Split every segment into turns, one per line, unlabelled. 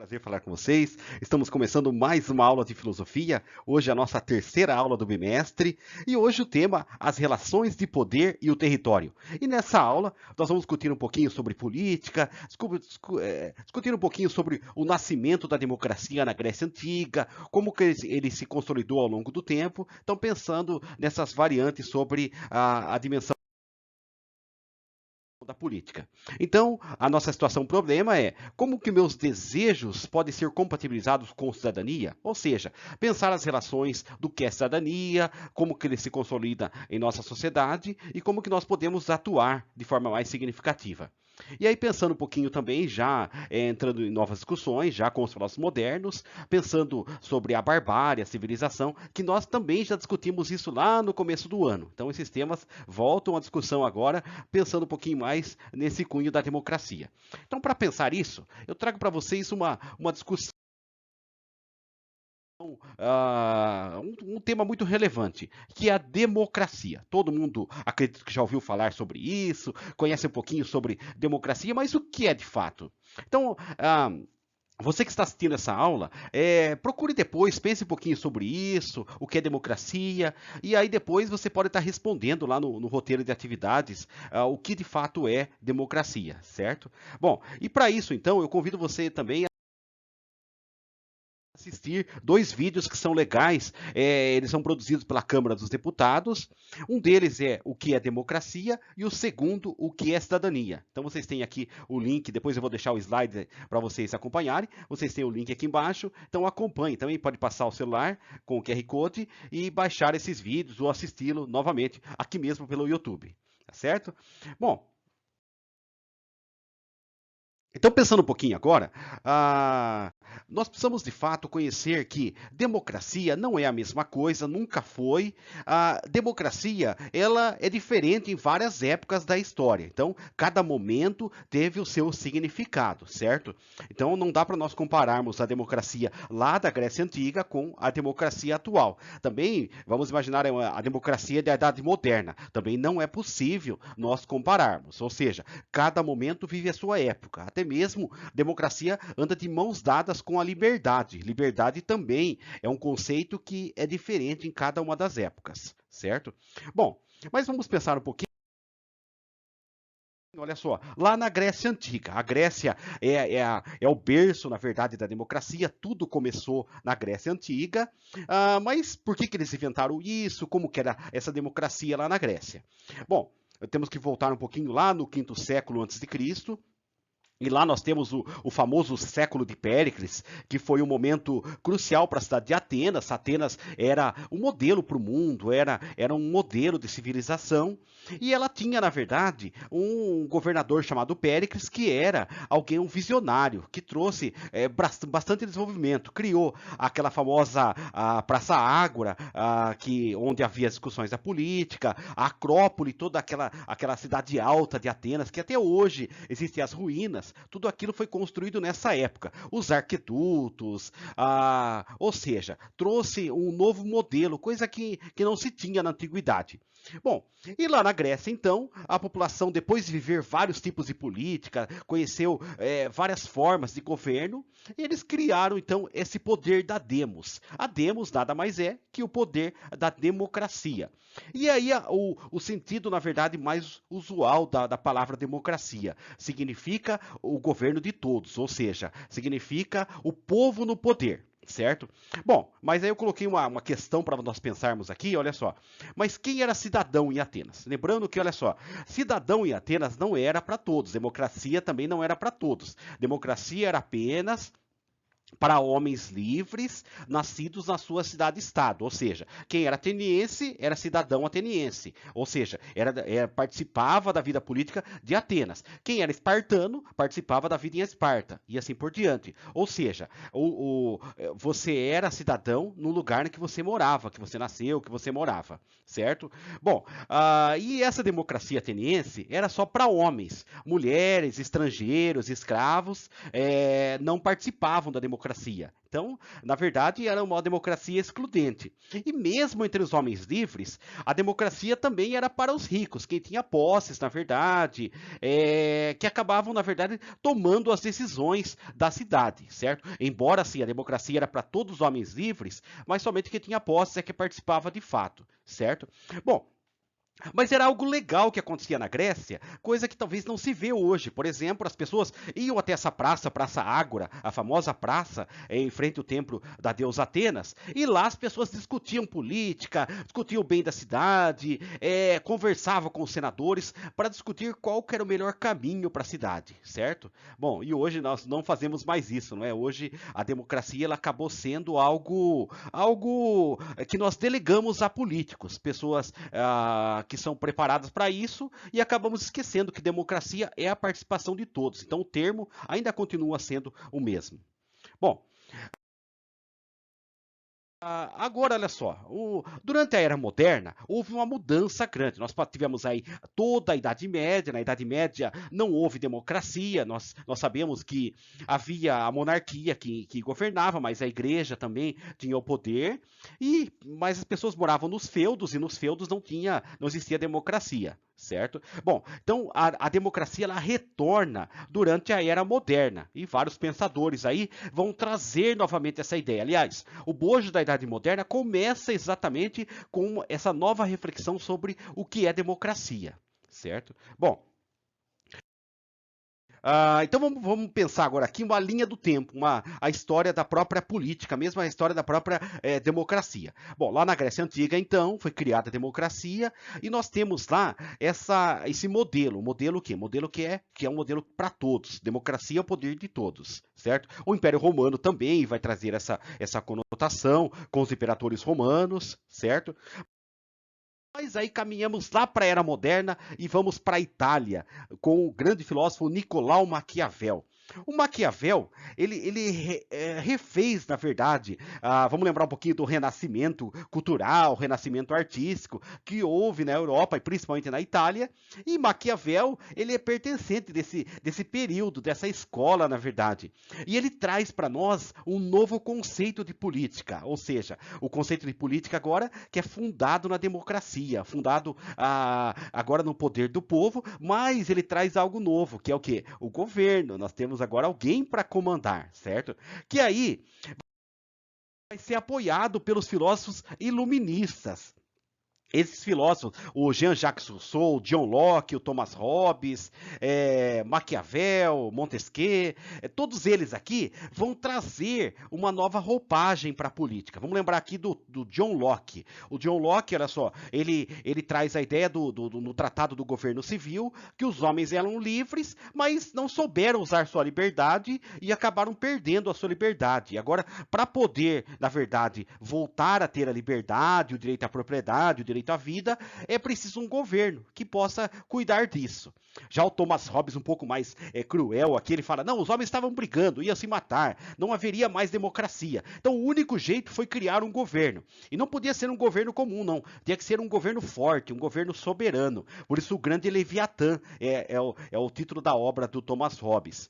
Prazer falar com vocês. Estamos começando mais uma aula de filosofia. Hoje é a nossa terceira aula do bimestre e hoje o tema as relações de poder e o território. E nessa aula nós vamos discutir um pouquinho sobre política, discutir um pouquinho sobre o nascimento da democracia na Grécia Antiga, como que ele se consolidou ao longo do tempo. Então pensando nessas variantes sobre a dimensão da política. Então, a nossa situação problema é como que meus desejos podem ser compatibilizados com cidadania? Ou seja, pensar as relações do que é cidadania, como que ele se consolida em nossa sociedade e como que nós podemos atuar de forma mais significativa. E aí, pensando um pouquinho também, já entrando em novas discussões, já com os filósofos modernos, pensando sobre a barbárie, a civilização, que nós também já discutimos isso lá no começo do ano. Então, esses temas voltam à discussão agora, pensando um pouquinho mais nesse cunho da democracia. Então, para pensar isso, eu trago para vocês uma discussão. Um tema muito relevante, que é a democracia. Todo mundo acredito que já ouviu falar sobre isso, conhece um pouquinho sobre democracia, mas o que é de fato? Então, você que está assistindo essa aula, procure depois, pense um pouquinho sobre isso, o que é democracia, e aí depois você pode estar respondendo lá no roteiro de atividades o que de fato é democracia, certo? Bom, e para isso então eu convido você também assistir dois vídeos que são legais, eles são produzidos pela Câmara dos Deputados. Um deles é o que é democracia e o segundo, o que é cidadania. Então vocês têm aqui o link, depois eu vou deixar o slide para vocês acompanharem. Vocês têm o link aqui embaixo, então acompanhe. Também pode passar o celular com o QR Code e baixar esses vídeos ou assisti-lo novamente aqui mesmo pelo YouTube, tá certo? Bom, então, pensando um pouquinho agora, nós precisamos de fato conhecer que democracia não é a mesma coisa, nunca foi. A democracia, ela é diferente em várias épocas da história. Então, cada momento teve o seu significado, certo? Então, não dá para nós compararmos a democracia lá da Grécia Antiga com a democracia atual. Também, vamos imaginar a democracia da Idade Moderna. Também não é possível nós compararmos. Ou seja, cada momento vive a sua época. Até mesmo democracia anda de mãos dadas com a liberdade. Liberdade também é um conceito que é diferente em cada uma das épocas, certo? Bom, mas vamos pensar um pouquinho. Olha só, lá na Grécia Antiga, a Grécia é o berço, na verdade, da democracia, tudo começou na Grécia Antiga, mas por que eles inventaram isso? Como que era essa democracia lá na Grécia? Bom, temos que voltar um pouquinho lá no quinto século antes de Cristo, e lá nós temos o famoso século de Péricles, que foi um momento crucial para a cidade de Atenas. Atenas era um modelo para o mundo, era um modelo de civilização. E ela tinha, na verdade, um governador chamado Péricles, que era alguém, um visionário, que trouxe bastante desenvolvimento. Criou aquela famosa Praça Ágora, onde havia discussões da política, a Acrópole, toda aquela cidade alta de Atenas, que até hoje existem as ruínas. Tudo aquilo foi construído nessa época. Os arquedutos, ou seja, trouxe um novo modelo, coisa que não se tinha na antiguidade. Bom, e lá na Grécia, então, a população, depois de viver vários tipos de política, conheceu várias formas de governo, e eles criaram, então, esse poder da demos. A demos nada mais é que o poder da democracia. E aí, o sentido, na verdade, mais usual da palavra democracia significa o governo de todos, ou seja, significa o povo no poder. Certo? Bom, mas aí eu coloquei uma questão para nós pensarmos aqui, olha só. Mas quem era cidadão em Atenas? Lembrando que, olha só, cidadão em Atenas não era para todos, democracia também não era para todos. Democracia era apenas para homens livres, nascidos na sua cidade-estado, ou seja, quem era ateniense era cidadão ateniense, ou seja, participava da vida política de Atenas. Quem era espartano participava da vida em Esparta, e assim por diante. Ou seja, você era cidadão no lugar em que você morava, que você nasceu, que você morava, certo? Bom, e essa democracia ateniense era só para homens, mulheres, estrangeiros, escravos, não participavam da democracia democracia. Então, na verdade, era uma democracia excludente. E mesmo entre os homens livres, a democracia também era para os ricos, quem tinha posses, na verdade, que acabavam, na verdade, tomando as decisões da cidade, certo? Embora, sim, a democracia era para todos os homens livres, mas somente quem tinha posses é que participava de fato, certo? Bom, mas era algo legal que acontecia na Grécia, coisa que talvez não se vê hoje. Por exemplo, as pessoas iam até essa praça, Praça Ágora, a famosa praça em frente ao templo da deusa Atenas, e lá as pessoas discutiam política, discutiam o bem da cidade, conversavam com os senadores para discutir qual que era o melhor caminho para a cidade, certo? Bom, e hoje nós não fazemos mais isso, não é? Hoje a democracia ela acabou sendo algo que nós delegamos a políticos, pessoas que são preparadas para isso, e acabamos esquecendo que democracia é a participação de todos. Então o termo ainda continua sendo o mesmo. Bom, agora, olha só, durante a Era Moderna, houve uma mudança grande. Nós tivemos aí toda a Idade Média. Na Idade Média não houve democracia, nós sabemos que havia a monarquia que governava, mas a igreja também tinha o poder, mas as pessoas moravam nos feudos, e nos feudos não existia democracia. Certo? Bom, então a democracia ela retorna durante a Era Moderna, e vários pensadores aí vão trazer novamente essa ideia. Aliás, o bojo da Idade Moderna começa exatamente com essa nova reflexão sobre o que é democracia, certo? Bom, então vamos pensar agora aqui uma linha do tempo, a história da própria política, mesmo a história da própria democracia. Bom, lá na Grécia Antiga, então, foi criada a democracia, e nós temos lá esse modelo. Modelo o quê? Modelo que é um modelo para todos. Democracia é o poder de todos, certo? O Império Romano também vai trazer essa conotação com os imperadores romanos, certo? Mas aí caminhamos lá para a Era Moderna e vamos para a Itália, com o grande filósofo Nicolau Maquiavel. O Maquiavel, ele refez, na verdade, vamos lembrar um pouquinho do renascimento cultural, renascimento artístico, que houve na Europa e principalmente na Itália, e Maquiavel, ele é pertencente desse período, dessa escola, na verdade. E ele traz para nós um novo conceito de política, ou seja, o conceito de política agora que é fundado na democracia, fundado agora no poder do povo, mas ele traz algo novo, que é o quê? O governo. Nós temos agora alguém para comandar, certo? Que aí vai ser apoiado pelos filósofos iluministas. Esses filósofos, o Jean-Jacques Rousseau, o John Locke, o Thomas Hobbes, Maquiavel, Montesquieu, todos eles aqui vão trazer uma nova roupagem para a política. Vamos lembrar aqui do John Locke. O John Locke, olha só, ele traz a ideia no Tratado do Governo Civil, que os homens eram livres, mas não souberam usar sua liberdade e acabaram perdendo a sua liberdade. Agora, para poder, na verdade, voltar a ter a liberdade, o direito à propriedade, o direito à vida, é preciso um governo que possa cuidar disso. Já o Thomas Hobbes, um pouco mais cruel aqui, ele fala, não, os homens estavam brigando, iam se matar, não haveria mais democracia. Então o único jeito foi criar um governo. E não podia ser um governo comum, não. Tinha que ser um governo forte, um governo soberano. Por isso o grande Leviatã é o título da obra do Thomas Hobbes.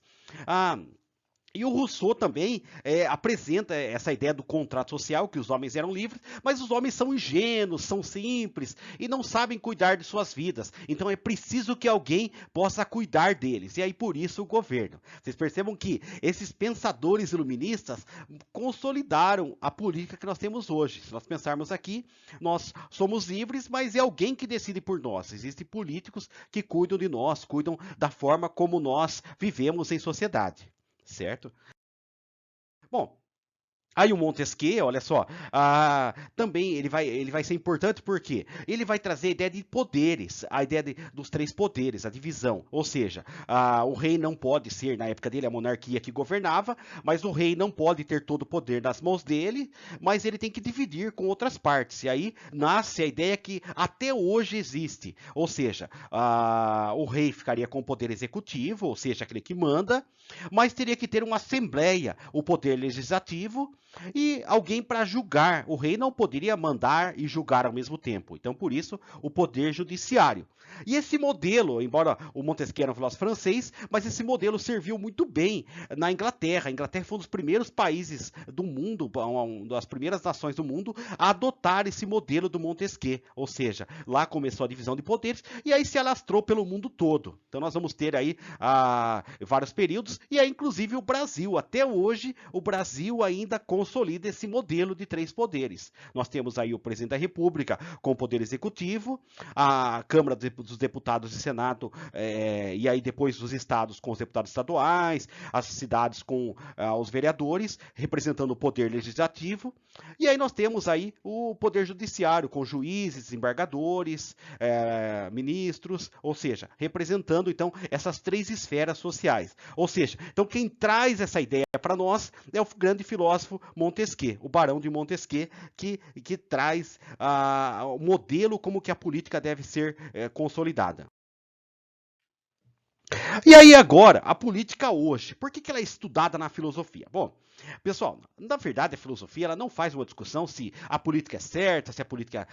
E o Rousseau também apresenta essa ideia do contrato social, que os homens eram livres, mas os homens são ingênuos, são simples e não sabem cuidar de suas vidas. Então é preciso que alguém possa cuidar deles. E aí por isso o governo. Vocês percebam que esses pensadores iluministas consolidaram a política que nós temos hoje. Se nós pensarmos aqui, nós somos livres, mas é alguém que decide por nós. Existem políticos que cuidam de nós, cuidam da forma como nós vivemos em sociedade. Certo? Bom, aí o Montesquieu, olha só, também ele vai ser importante porque ele vai trazer a ideia de poderes, a ideia dos três poderes, a divisão. Ou seja, o rei não pode ser, na época dele, a monarquia que governava, mas o rei não pode ter todo o poder nas mãos dele, mas ele tem que dividir com outras partes. E aí nasce a ideia que até hoje existe. Ou seja, o rei ficaria com o poder executivo, ou seja, aquele que manda, mas teria que ter uma assembleia, o poder legislativo, e alguém para julgar. O rei não poderia mandar e julgar ao mesmo tempo. Então, por isso, o poder judiciário. E esse modelo, embora o Montesquieu era um filósofo francês, mas esse modelo serviu muito bem na Inglaterra. A Inglaterra foi um dos primeiros países do mundo, uma das primeiras nações do mundo a adotar esse modelo do Montesquieu, ou seja, lá começou a divisão de poderes e aí se alastrou pelo mundo todo. Então nós vamos ter aí vários períodos e aí inclusive o Brasil, até hoje o Brasil ainda consolida esse modelo de três poderes. Nós temos aí o presidente da República com o poder executivo, a Câmara dos Deputados e Senado, e aí depois os estados com os deputados estaduais, as cidades com os vereadores, representando o poder legislativo, e aí nós temos aí o poder judiciário com juízes, desembargadores, ministros, ou seja, representando então essas três esferas sociais. Ou seja, então quem traz essa ideia para nós é o grande filósofo Montesquieu, o Barão de Montesquieu, que traz o modelo como que a política deve ser consolidada. E aí agora, a política hoje, por que ela é estudada na filosofia? Bom, pessoal, na verdade a filosofia ela não faz uma discussão se a política é certa, se a política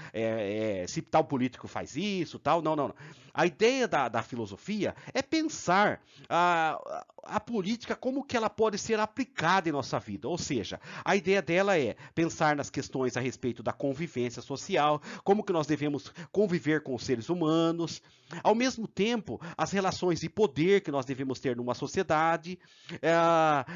se tal político faz isso, tal, não. A ideia da filosofia é pensar a política como que ela pode ser aplicada em nossa vida, ou seja, a ideia dela é pensar nas questões a respeito da convivência social, como que nós devemos conviver com os seres humanos, ao mesmo tempo as relações de poder que nós devemos ter numa sociedade,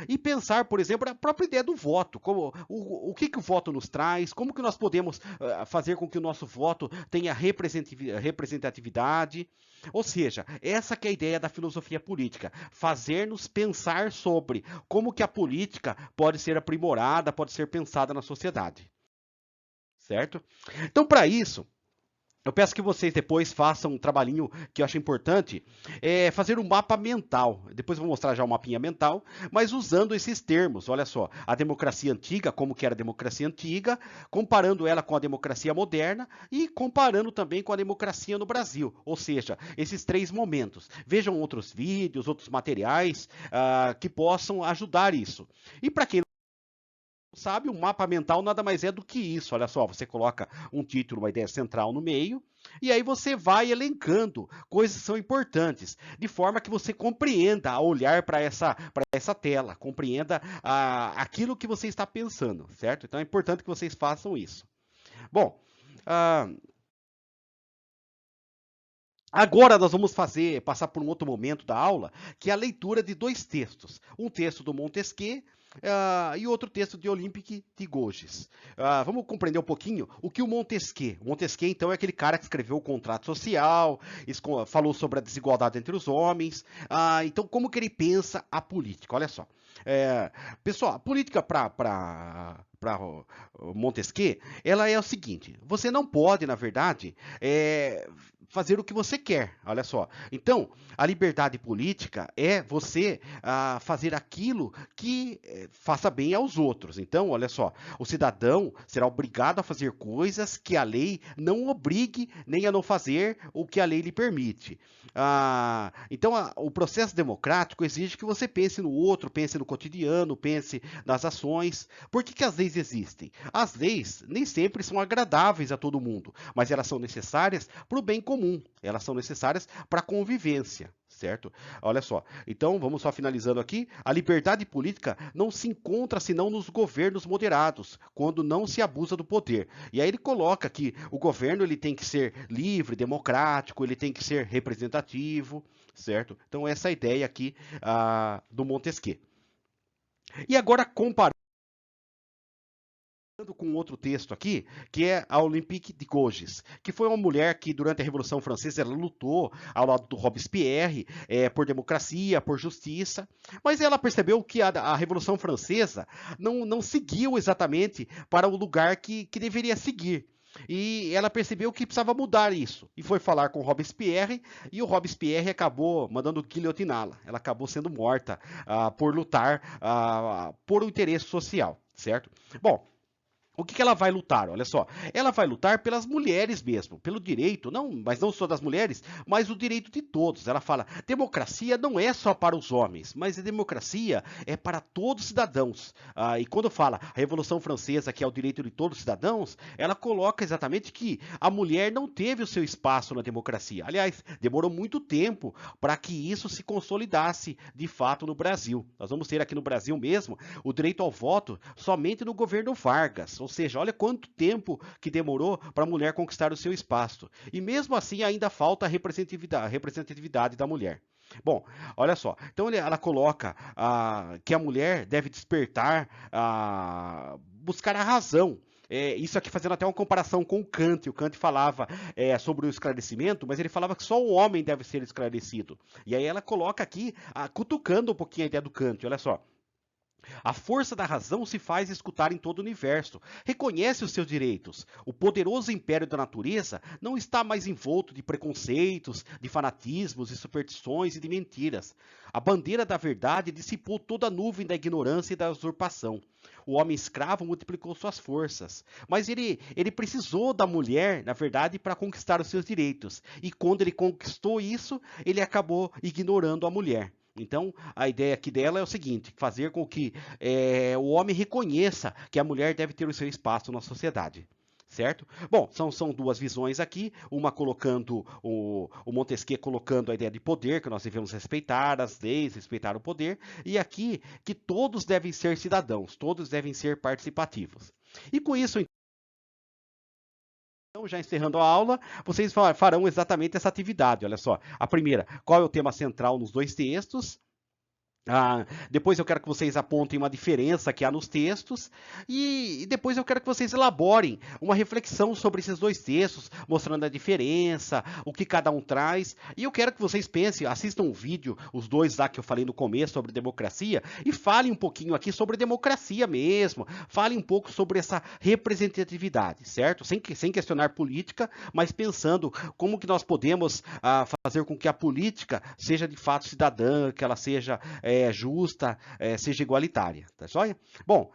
e pensar, por exemplo, a própria ideia do voto, o que o voto nos traz, como que nós podemos fazer com que o nosso voto tenha representatividade. Ou seja, essa que é a ideia da filosofia política, fazer-nos pensar sobre como que a política pode ser aprimorada, pode ser pensada na sociedade. Certo? Então, para isso, eu peço que vocês depois façam um trabalhinho que eu acho importante, fazer um mapa mental. Depois eu vou mostrar já um mapinha mental, mas usando esses termos. Olha só, a democracia antiga, como que era a democracia antiga, comparando ela com a democracia moderna e comparando também com a democracia no Brasil. Ou seja, esses três momentos. Vejam outros vídeos, outros materiais que possam ajudar isso. E para quem sabe, o mapa mental nada mais é do que isso. Olha só, você coloca um título, uma ideia central no meio, e aí você vai elencando coisas que são importantes, de forma que você compreenda ao olhar para essa tela, compreenda aquilo que você está pensando, certo? Então é importante que vocês façam isso. Bom, agora nós vamos passar por um outro momento da aula, que é a leitura de dois textos. Um texto do Montesquieu e outro texto de Olympique de Gouges. Vamos compreender um pouquinho o que o Montesquieu. O Montesquieu, então, é aquele cara que escreveu o Contrato Social, falou sobre a desigualdade entre os homens. Então, como que ele pensa a política? Olha só. Pessoal, a política para Montesquieu, ela é o seguinte: você não pode, na verdade, fazer o que você quer. Olha só. Então, a liberdade política é você fazer aquilo que faça bem aos outros. Então, olha só, o cidadão será obrigado a fazer coisas que a lei não obrigue nem a não fazer o que a lei lhe permite. Então, o processo democrático exige que você pense no outro, pense no cotidiano, pense nas ações. Por que as leis existem? As leis nem sempre são agradáveis a todo mundo, mas elas são necessárias para o bem comum. Elas são necessárias para a convivência. Certo? Olha só, então vamos só finalizando aqui. A liberdade política não se encontra senão nos governos moderados, quando não se abusa do poder. E aí ele coloca que o governo ele tem que ser livre, democrático, ele tem que ser representativo, certo? Então essa é a ideia aqui do Montesquieu. E agora comparando com outro texto aqui, que é a Olympique de Gouges, que foi uma mulher que durante a Revolução Francesa ela lutou ao lado do Robespierre por democracia, por justiça, mas ela percebeu que a Revolução Francesa não seguiu exatamente para o lugar que deveria seguir. E ela percebeu que precisava mudar isso. E foi falar com o Robespierre, e o Robespierre acabou mandando guilhotiná-la. Ela acabou sendo morta por lutar por um interesse social, certo? Bom, O que ela vai lutar? Olha só, ela vai lutar pelas mulheres mesmo, pelo direito, não, mas não só das mulheres, mas o direito de todos. Ela fala, democracia não é só para os homens, mas a democracia é para todos os cidadãos. E quando fala a Revolução Francesa, que é o direito de todos os cidadãos, ela coloca exatamente que a mulher não teve o seu espaço na democracia. Aliás, demorou muito tempo para que isso se consolidasse de fato no Brasil. Nós vamos ter aqui no Brasil mesmo o direito ao voto somente no governo Vargas. Ou seja, olha quanto tempo que demorou para a mulher conquistar o seu espaço. E mesmo assim ainda falta a representatividade da mulher. Bom, olha só. Então ela coloca que a mulher deve despertar, buscar a razão. Isso aqui fazendo até uma comparação com o Kant. O Kant falava sobre o esclarecimento, mas ele falava que só o homem deve ser esclarecido. E aí ela coloca aqui, cutucando um pouquinho a ideia do Kant. Olha só. A força da razão se faz escutar em todo o universo. Reconhece os seus direitos. O poderoso império da natureza não está mais envolto de preconceitos, de fanatismos, de superstições e de mentiras. A bandeira da verdade dissipou toda a nuvem da ignorância e da usurpação. O homem escravo multiplicou suas forças. Mas ele precisou da mulher, na verdade, para conquistar os seus direitos. E quando ele conquistou isso, ele acabou ignorando a mulher. Então, a ideia aqui dela é o seguinte: fazer com que o homem reconheça que a mulher deve ter o seu espaço na sociedade. Certo? Bom, são duas visões aqui, uma colocando, o Montesquieu colocando a ideia de poder, que nós devemos respeitar as leis, respeitar o poder, e aqui que todos devem ser cidadãos, todos devem ser participativos. E com isso, então, já encerrando a aula, vocês farão exatamente essa atividade. Olha só, a primeira, qual é o tema central nos dois textos? Depois eu quero que vocês apontem uma diferença que há nos textos e depois eu quero que vocês elaborem uma reflexão sobre esses dois textos, mostrando a diferença, o que cada um traz. E eu quero que vocês pensem, assistam um vídeo, os dois lá que eu falei no começo sobre democracia, e falem um pouquinho aqui sobre democracia mesmo, falem um pouco sobre essa representatividade, certo? Sem questionar política, mas pensando como que nós podemos fazer com que a política seja de fato cidadã, que ela seja justa, seja igualitária, tá joia? Bom,